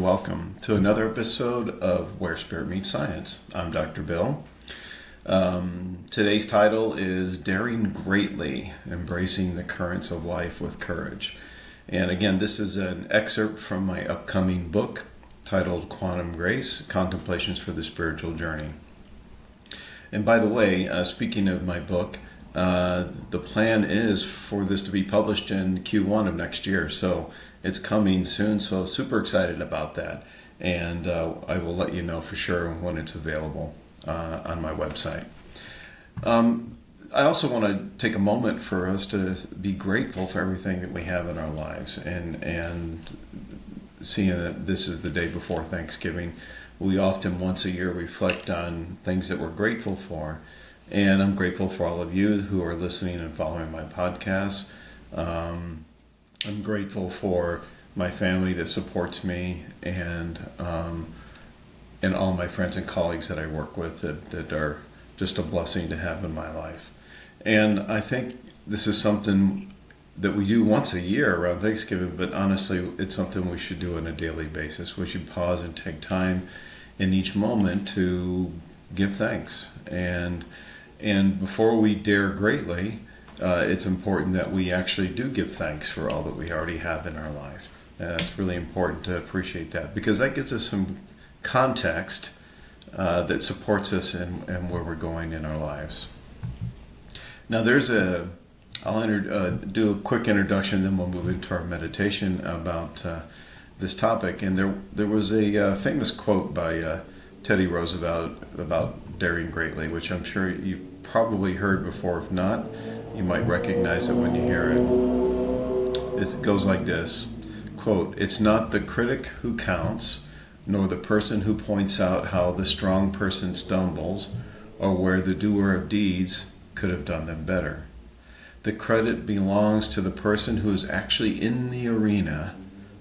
and welcome to another episode of Where Spirit Meets Science. I'm Dr. Bill. Today's title is Daring Greatly, Embracing the Currents of Life with Courage. And again, this is an excerpt from my upcoming book titled Quantum Grace, Contemplations for the Spiritual Journey. And by the way, speaking of my book, the plan is for this to be published in Q1 of next year. So it's coming soon, so super excited about that. And I will let you know for sure when it's available on my website. I also want to take a moment for us to be grateful for everything that we have in our lives. And seeing that this is the day before Thanksgiving, we often once a year reflect on things that we're grateful for. And I'm grateful for all of you who are listening and following my podcast. I'm grateful for my family that supports me and all my friends and colleagues that I work with that are just a blessing to have in my life. And I think this is something that we do once a year around Thanksgiving, but honestly, it's something we should do on a daily basis. We should pause and take time in each moment to give thanks. And before we dare greatly, it's important that we actually do give thanks for all that we already have in our lives. It's really important to appreciate that because that gives us some context that supports us and where we're going in our lives. Now I'll do a quick introduction, then we'll move into our meditation about this topic. And there was a famous quote by Teddy Roosevelt about daring greatly, which I'm sure you've probably heard before. If not, you might recognize it when you hear it. It goes like this, quote, "It's not the critic who counts, nor the person who points out how the strong person stumbles, or where the doer of deeds could have done them better. The credit belongs to the person who is actually in the arena,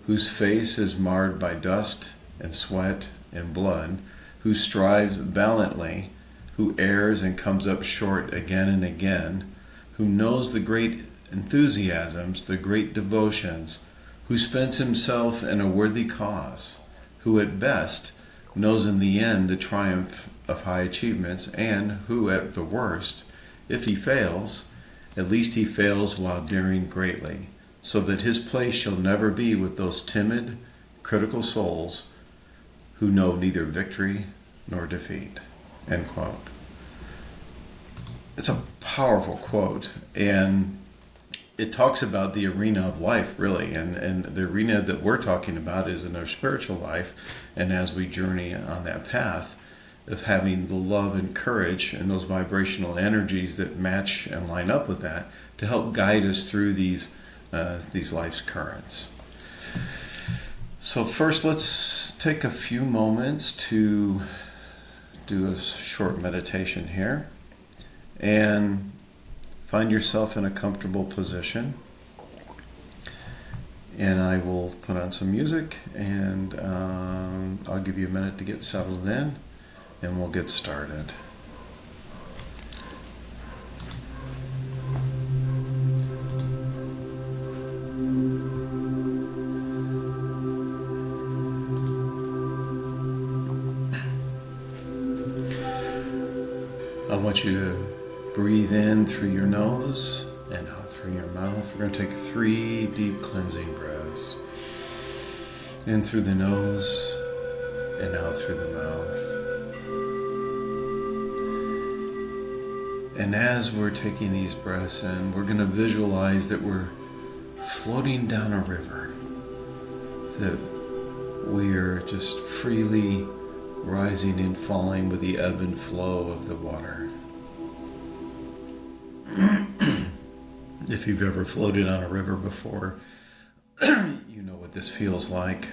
whose face is marred by dust and sweat and blood, who strives valiantly, who errs and comes up short again and again, who knows the great enthusiasms, the great devotions, who spends himself in a worthy cause, who at best knows in the end the triumph of high achievements, and who at the worst, if he fails, at least he fails while daring greatly, so that his place shall never be with those timid, critical souls who know neither victory nor defeat." End quote. It's a powerful quote, and it talks about the arena of life, really, and the arena that we're talking about is in our spiritual life, and as we journey on that path of having the love and courage and those vibrational energies that match and line up with that to help guide us through these life's currents. So first, let's take a few moments to do a short meditation here and find yourself in a comfortable position. And I will put on some music and I'll give you a minute to get settled in and we'll get started. I want you to breathe in through your nose and out through your mouth. We're going to take 3 deep cleansing breaths. In through the nose and out through the mouth. And as we're taking these breaths in, we're going to visualize that we're floating down a river. That we are just freely rising and falling with the ebb and flow of the water. If you've ever floated on a river before, you know what this feels like.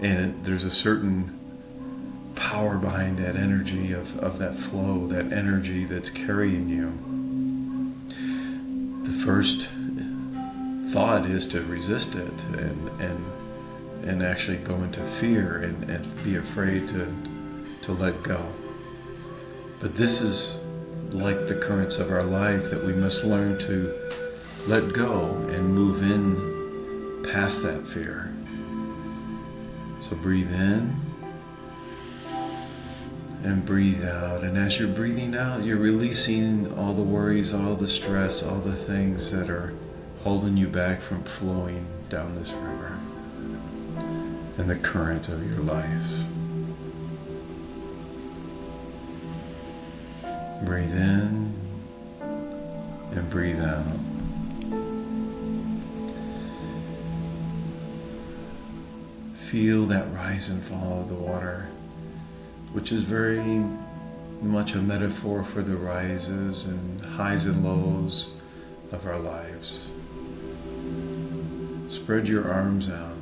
And there's a certain power behind that energy of that flow, that energy that's carrying you. The first thought is to resist it and actually go into fear and be afraid to let go. But this is like the currents of our life that we must learn to let go and move in past that fear So breathe in and breathe out. And as you're breathing out, you're releasing all the worries, all the stress, all the things that are holding you back from flowing down this river and the current of your life. Breathe in and breathe out. Feel that rise and fall of the water, which is very much a metaphor for the rises and highs and lows of our lives. Spread your arms out.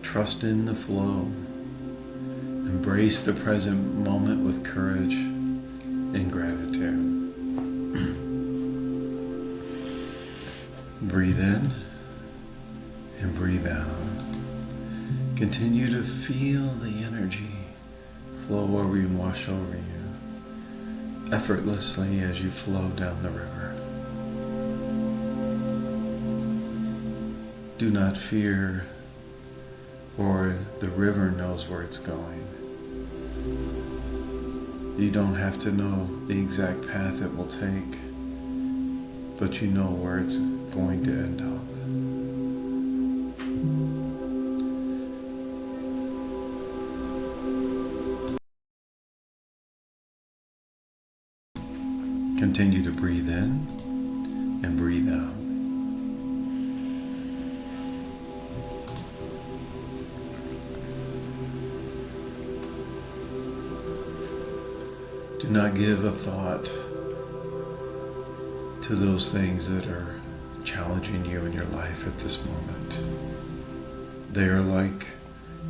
Trust in the flow. Embrace the present moment with courage and gratitude. Breathe in and breathe out. Continue to feel the energy flow over you and wash over you effortlessly as you flow down the river. Do not fear, for the river knows where it's going. You don't have to know the exact path it will take, but you know where it's going to end up. Continue to breathe in and breathe out. Do not give a thought to those things that are challenging you in your life at this moment. They are like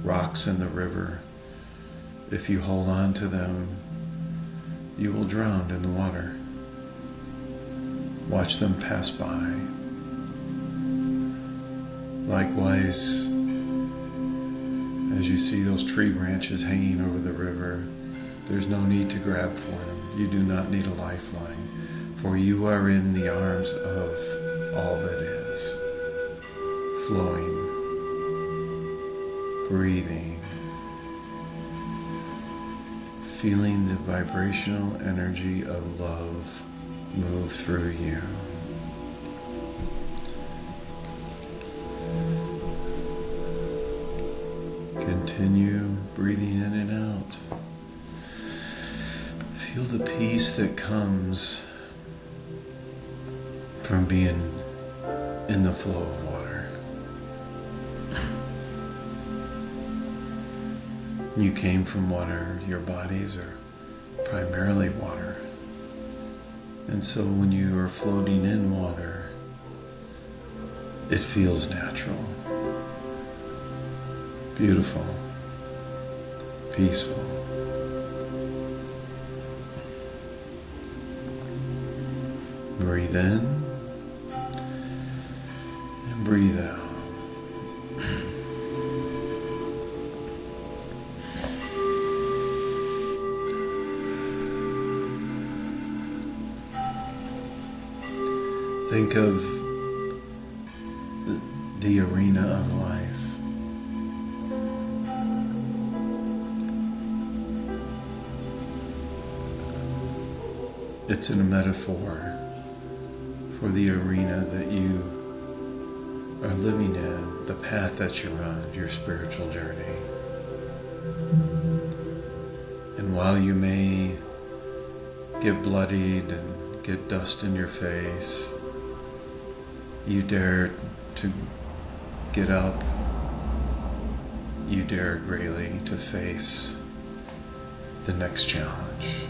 rocks in the river. If you hold on to them, you will drown in the water. Watch them pass by. Likewise, as you see those tree branches hanging over the river, there's no need to grab for them. You do not need a lifeline, for you are in the arms of all that is, flowing, breathing, feeling the vibrational energy of love move through you. Continue breathing in and out. Feel the peace that comes from being in the flow of water. You came from water. Your bodies are primarily water. And so when you are floating in water, it feels natural, beautiful, peaceful. Breathe in and breathe out. Think of the arena of life. It's in a metaphor for the arena that you are living in, the path that you're on, your spiritual journey. And while you may get bloodied and get dust in your face, you dare to get up. You dare greatly to face the next challenge.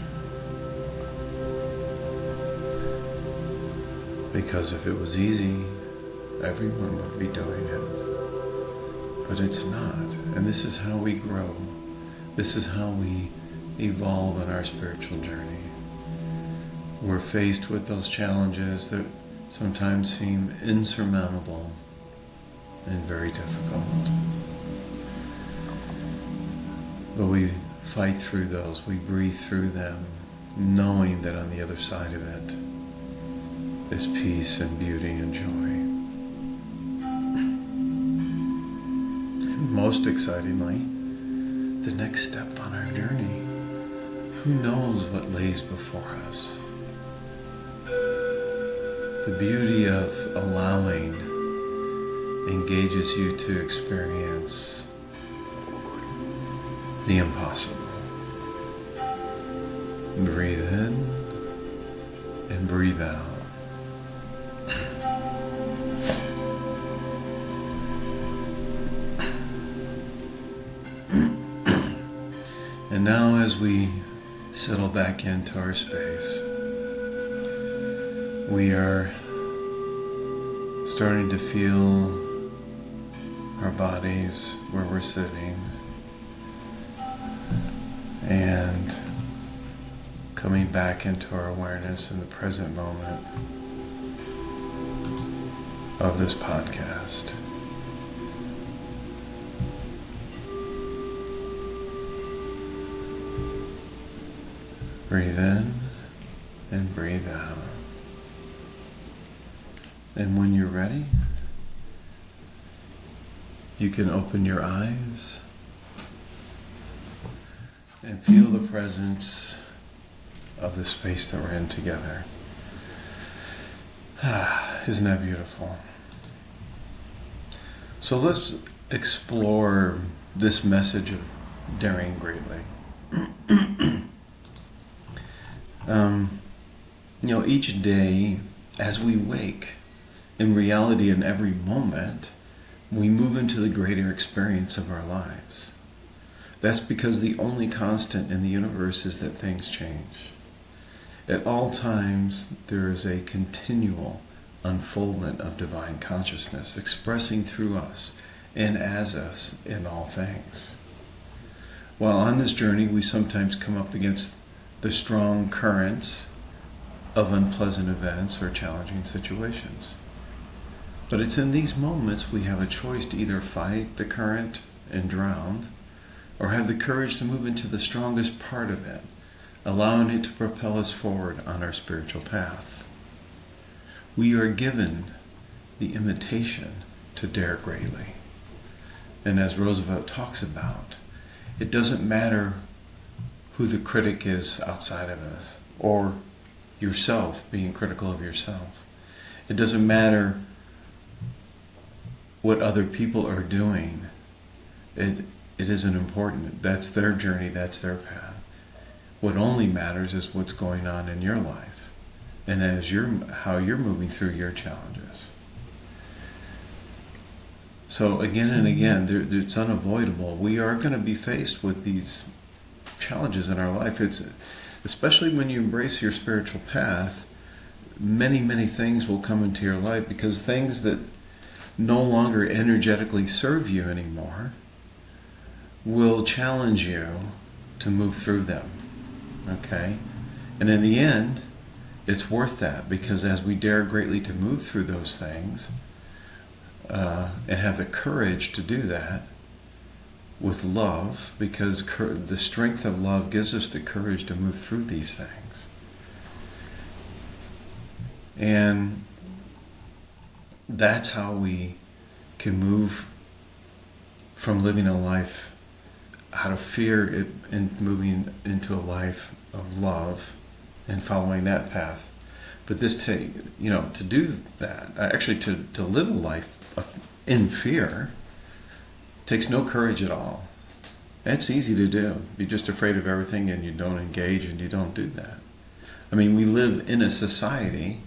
Because if it was easy, everyone would be doing it. But it's not. And this is how we grow. This is how we evolve on our spiritual journey. We're faced with those challenges that sometimes seem insurmountable and very difficult. But we fight through those, we breathe through them, knowing that on the other side of it is peace and beauty and joy. And most excitingly, the next step on our journey. Who knows what lays before us? The beauty of allowing engages you to experience the impossible. Breathe in and breathe out. And now as we settle back into our space, we are starting to feel our bodies where we're sitting and coming back into our awareness in the present moment of this podcast. Breathe in and breathe out. And when you're ready, you can open your eyes and feel the presence of the space that we're in together. Isn't that beautiful? So let's explore this message of daring greatly. Each day as we wake, in reality in every moment, we move into the greater experience of our lives. That's because the only constant in the universe is that things change. At all times, there is a continual unfoldment of divine consciousness expressing through us and as us in all things. While on this journey, we sometimes come up against the strong currents of unpleasant events or challenging situations. But it's in these moments we have a choice to either fight the current and drown, or have the courage to move into the strongest part of it, allowing it to propel us forward on our spiritual path. We are given the invitation to dare greatly. And as Roosevelt talks about, it doesn't matter who the critic is outside of us, or yourself being critical of yourself. It doesn't matter what other people are doing. It isn't important. That's their journey, that's their path. What only matters is what's going on in your life, and how you're moving through your challenges. So again and again, it's unavoidable. We are going to be faced with these challenges in our life. It's especially when you embrace your spiritual path, many things will come into your life, because things that no longer energetically serve you anymore will challenge you to move through them. Okay? And in the end, it's worth that, because as we dare greatly to move through those things and have the courage to do that with love, because the strength of love gives us the courage to move through these things. And that's how we can move from living a life out of fear and moving into a life of love and following that path. But to do that, actually to live a life in fear, takes no courage at all. That's easy to do. You're just afraid of everything and you don't engage and you don't do that. I mean, we live in a society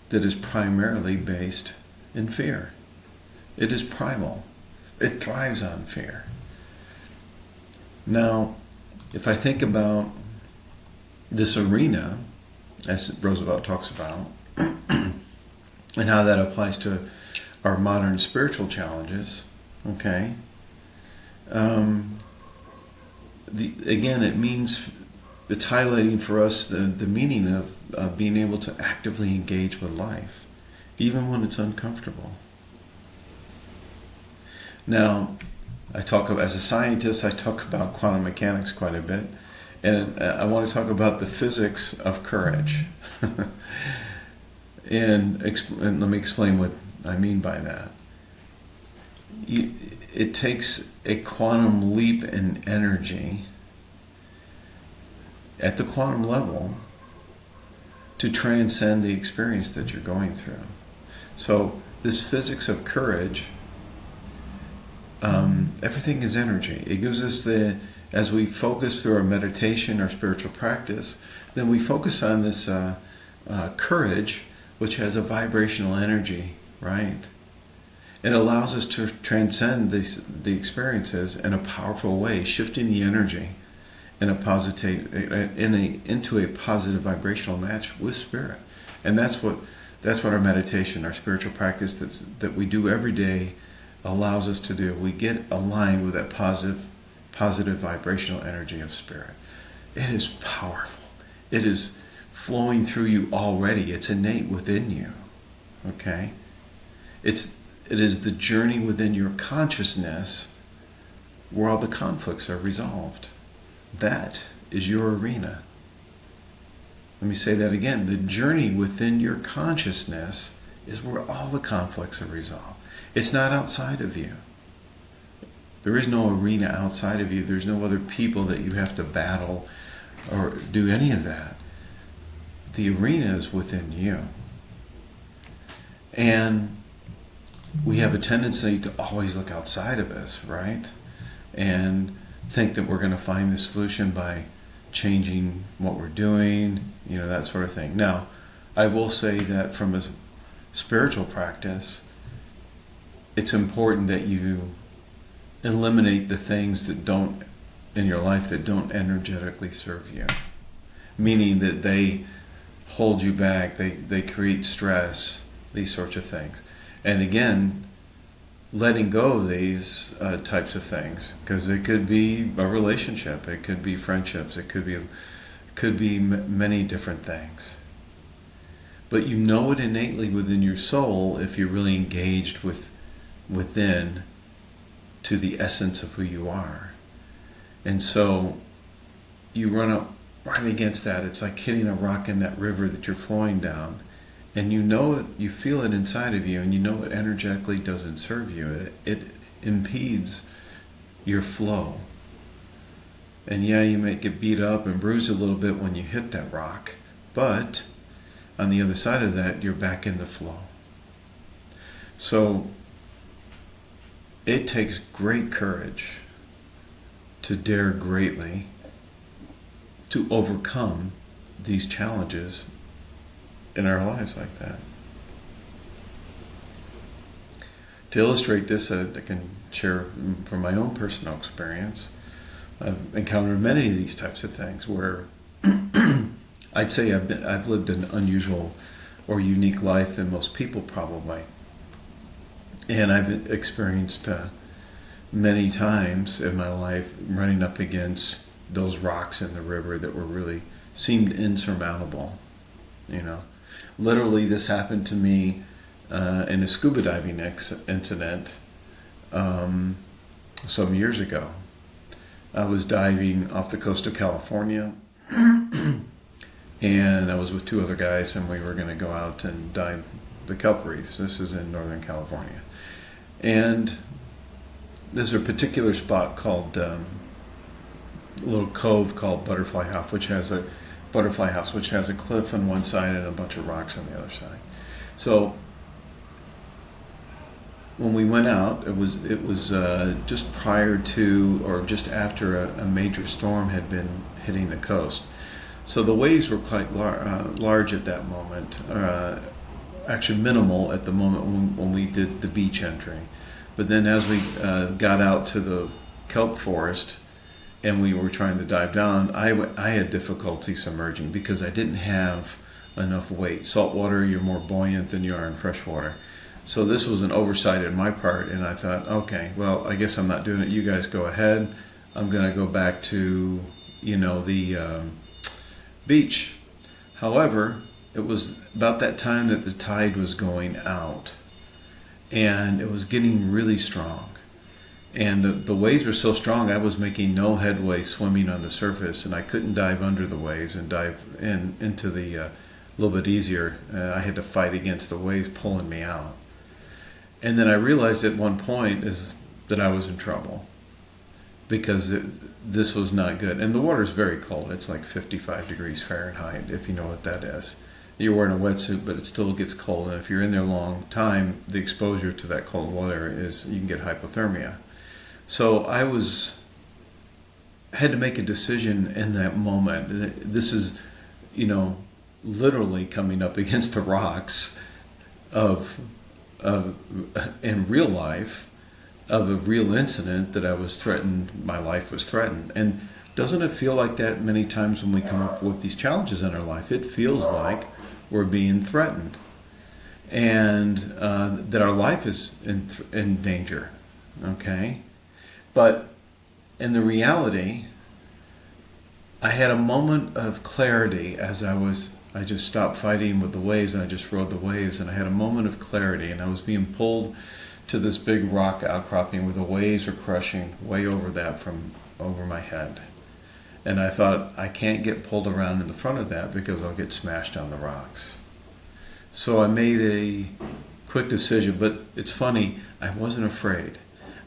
that is primarily based in fear. It is primal. It thrives on fear. Now, if I think about this arena, as Roosevelt talks about, and how that applies to our modern spiritual challenges, okay? Again, it means it's highlighting for us the meaning of being able to actively engage with life, even when it's uncomfortable. Now, as a scientist, I talk about quantum mechanics quite a bit, and I want to talk about the physics of courage. and let me explain what I mean by that. it takes a quantum leap in energy at the quantum level to transcend the experience that you're going through. So this physics of courage, everything is energy. It gives us as we focus through our meditation, our spiritual practice, then we focus on this courage, which has a vibrational energy, right? It allows us to transcend the experiences in a powerful way, shifting the energy in into a positive vibrational match with spirit. And that's what our meditation, our spiritual practice that we do every day allows us to do. We get aligned with that positive vibrational energy of spirit. It is powerful. It is flowing through you already. It's innate within you. Okay? It is the journey within your consciousness where all the conflicts are resolved. That is your arena. Let me say that again. The journey within your consciousness is where all the conflicts are resolved. It's not outside of you. There is no arena outside of you. There's no other people that you have to battle or do any of that. The arena is within you. And we have a tendency to always look outside of us, right? And think that we're going to find the solution by changing what we're doing, that sort of thing. Now, I will say that from a spiritual practice, it's important that you eliminate the things that don't, in your life, that don't energetically serve you. Meaning that they hold you back, they create stress, these sorts of things. And again, letting go of these types of things, because it could be a relationship, it could be friendships, it could be many different things. But you know it innately within your soul if you're really engaged within to the essence of who you are. And so you run up right against that. It's like hitting a rock in that river that you're flowing down. And you know it, you feel it inside of you, and you know it energetically doesn't serve you. It impedes your flow. And yeah, you might get beat up and bruised a little bit when you hit that rock, but on the other side of that, you're back in the flow. So it takes great courage to dare greatly to overcome these challenges in our lives like that. To illustrate this, I can share from my own personal experience. I've encountered many of these types of things where I'd say I've lived an unusual or unique life than most people probably. And I've experienced many times in my life running up against those rocks in the river that were really seemed insurmountable, Literally, this happened to me in a scuba diving incident some years ago. I was diving off the coast of California, and I was with two other guys, and we were going to go out and dive the kelp reefs. This is in Northern California. And there's a particular spot called, a little cove called Butterfly House, which has a cliff on one side and a bunch of rocks on the other side. So when we went out, it was just prior to or just after a major storm had been hitting the coast. So the waves were quite large at that moment, actually minimal at the moment when we did the beach entry. But then as we got out to the kelp forest and we were trying to dive down, I had difficulty submerging because I didn't have enough weight. Saltwater, you're more buoyant than you are in freshwater. So this was an oversight on my part, and I thought, okay, well, I guess I'm not doing it. You guys go ahead. I'm going to go back to, the beach. However, it was about that time that the tide was going out, and it was getting really strong. And the waves were so strong, I was making no headway swimming on the surface, and I couldn't dive under the waves and dive into the a little bit easier. I had to fight against the waves pulling me out. And then I realized at one point is that I was in trouble because this was not good. And the water is very cold. It's like 55 degrees Fahrenheit, if you know what that is. You're wearing a wetsuit, but it still gets cold. And if you're in there a long time, the exposure to that cold water is, you can get hypothermia. So I had to make a decision in that moment. This is, literally coming up against the rocks of in real life, of a real incident that I was threatened, my life was threatened. And doesn't it feel like that many times when we come up with these challenges in our life? It feels like we're being threatened, and that our life is in danger, okay? But in the reality, I had a moment of clarity as I just stopped fighting with the waves and I just rode the waves, and I had a moment of clarity, and I was being pulled to this big rock outcropping where the waves were crushing way from over my head. And I thought, I can't get pulled around in the front of that because I'll get smashed on the rocks. So I made a quick decision, but it's funny, I wasn't afraid.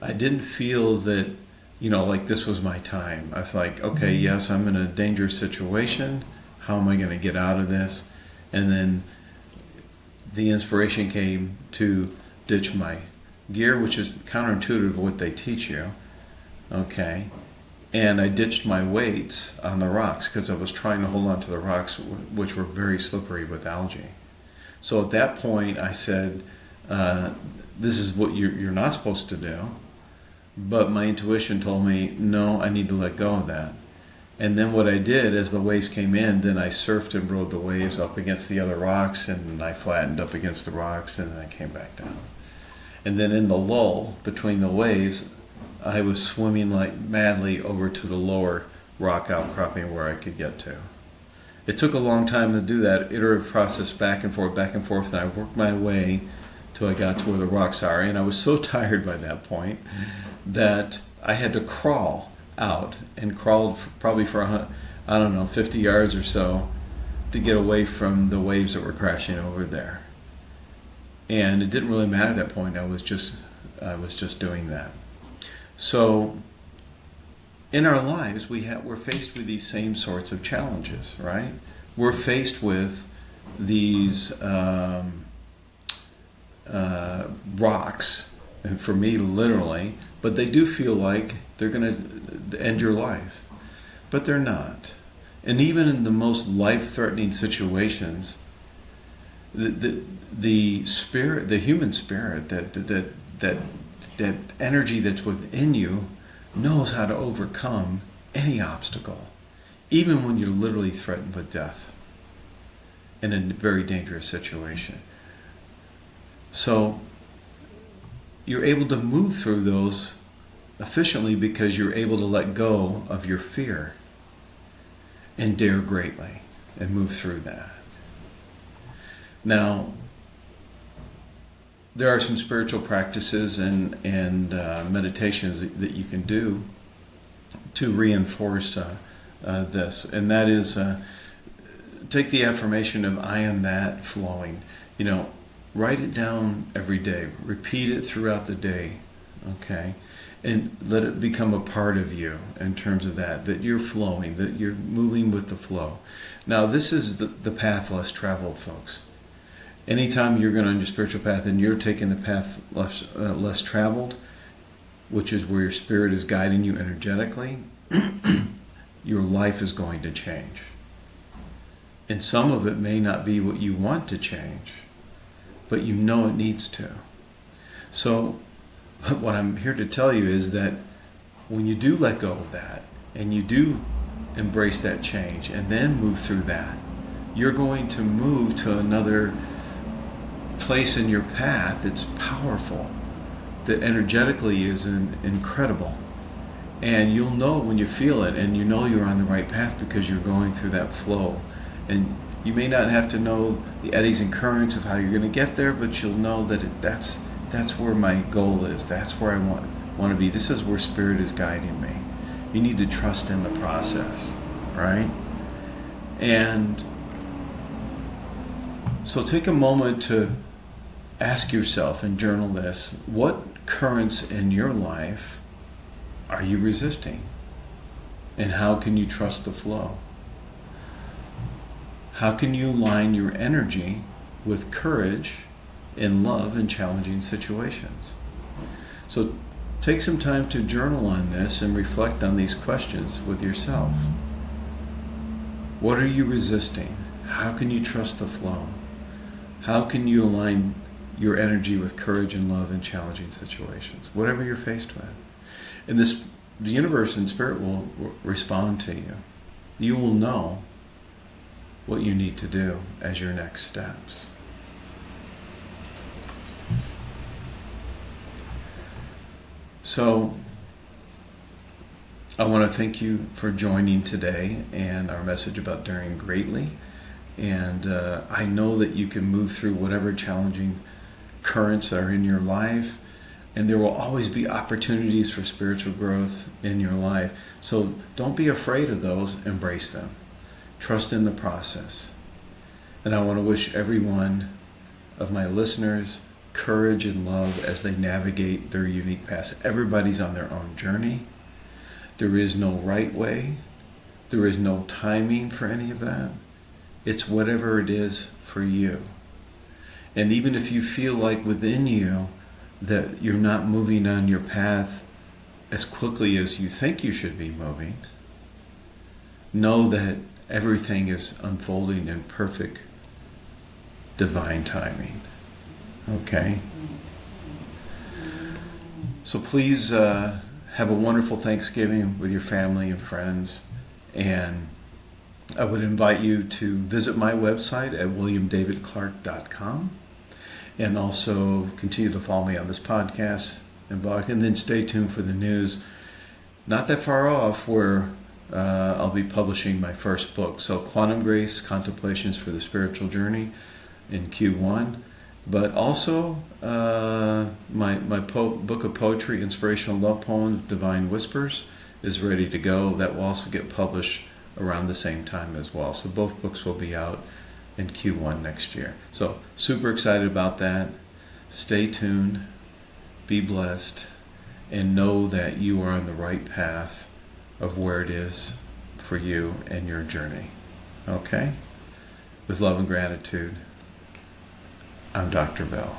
I didn't feel that, like this was my time. I was like, okay, yes, I'm in a dangerous situation. How am I going to get out of this? And then the inspiration came to ditch my gear, which is counterintuitive of what they teach you, okay? And I ditched my weights on the rocks because I was trying to hold on to the rocks, which were very slippery with algae. So at that point, I said, this is what you're not supposed to do. But my intuition told me, no, I need to let go of that. And then what I did, as the waves came in, then I surfed and rode the waves up against the other rocks, and I flattened up against the rocks, and then I came back down. And then in the lull between the waves, I was swimming like madly over to the lower rock outcropping where I could get to. It took a long time to do that iterative process, back and forth, and I worked my way till I got to where the rocks are. And I was so tired by that point that I had to crawl out, and crawled probably for 50 yards or so to get away from the waves that were crashing over there. And it didn't really matter at that point. I was just doing that. So in our lives, we're faced with these same sorts of challenges, right? We're faced with these rocks, and for me, literally, but they do feel like they're going to end your life, but they're not. And even in the most life-threatening situations, the spirit, the human spirit, that energy that's within you knows how to overcome any obstacle, even when you're literally threatened with death in a very dangerous situation. So you're able to move through those efficiently because you're able to let go of your fear and dare greatly and move through that. Now, there are some spiritual practices and meditations that you can do to reinforce this, and that is take the affirmation of "I am that" flowing. Write it down every day. Repeat it throughout the day, okay? And let it become a part of you in terms of that you're flowing, that you're moving with the flow. Now, this is the path less traveled, folks. Anytime you're going on your spiritual path and you're taking the path less traveled, which is where your spirit is guiding you energetically, your life is going to change. And some of it may not be what you want to change, but you know it needs to. So what I'm here to tell you is that when you do let go of that and you do embrace that change and then move through that, you're going to move to another place in your path that's powerful, that energetically is incredible. And you'll know it when you feel it, and you know you're on the right path because you're going through that flow. And you may not have to know the eddies and currents of how you're going to get there, but you'll know that that's where my goal is. That's where I want to be. This is where Spirit is guiding me. You need to trust in the process, right? And so take a moment to ask yourself and journal this: what currents in your life are you resisting? And how can you trust the flow? How can you align your energy with courage and love in challenging situations? So take some time to journal on this and reflect on these questions with yourself. What are you resisting? How can you trust the flow? How can you align your energy with courage and love in challenging situations, whatever you're faced with? And the universe and spirit will respond to you. You will know what you need to do as your next steps. So I want to thank you for joining today and our message about daring greatly. And I know that you can move through whatever challenging currents are in your life, and there will always be opportunities for spiritual growth in your life. So don't be afraid of those, embrace them. Trust in the process. And I want to wish every one of my listeners courage and love as they navigate their unique paths. Everybody's on their own journey. There is no right way. There is no timing for any of that. It's whatever it is for you. And even if you feel like within you that you're not moving on your path as quickly as you think you should be moving, know that everything is unfolding in perfect divine timing. Okay? So please have a wonderful Thanksgiving with your family and friends. And I would invite you to visit my website at williamdavidclark.com, and also continue to follow me on this podcast and blog, and then stay tuned for the news not that far off where I'll be publishing my first book. So Quantum Grace, Contemplations for the Spiritual Journey in Q1, but also my book of poetry, Inspirational Love Poems, Divine Whispers, is ready to go. That will also get published around the same time as well. So both books will be out in Q1 next year. So super excited about that. Stay tuned, be blessed, and know that you are on the right path of where it is for you and your journey. Okay? With love and gratitude, I'm Dr. Bill.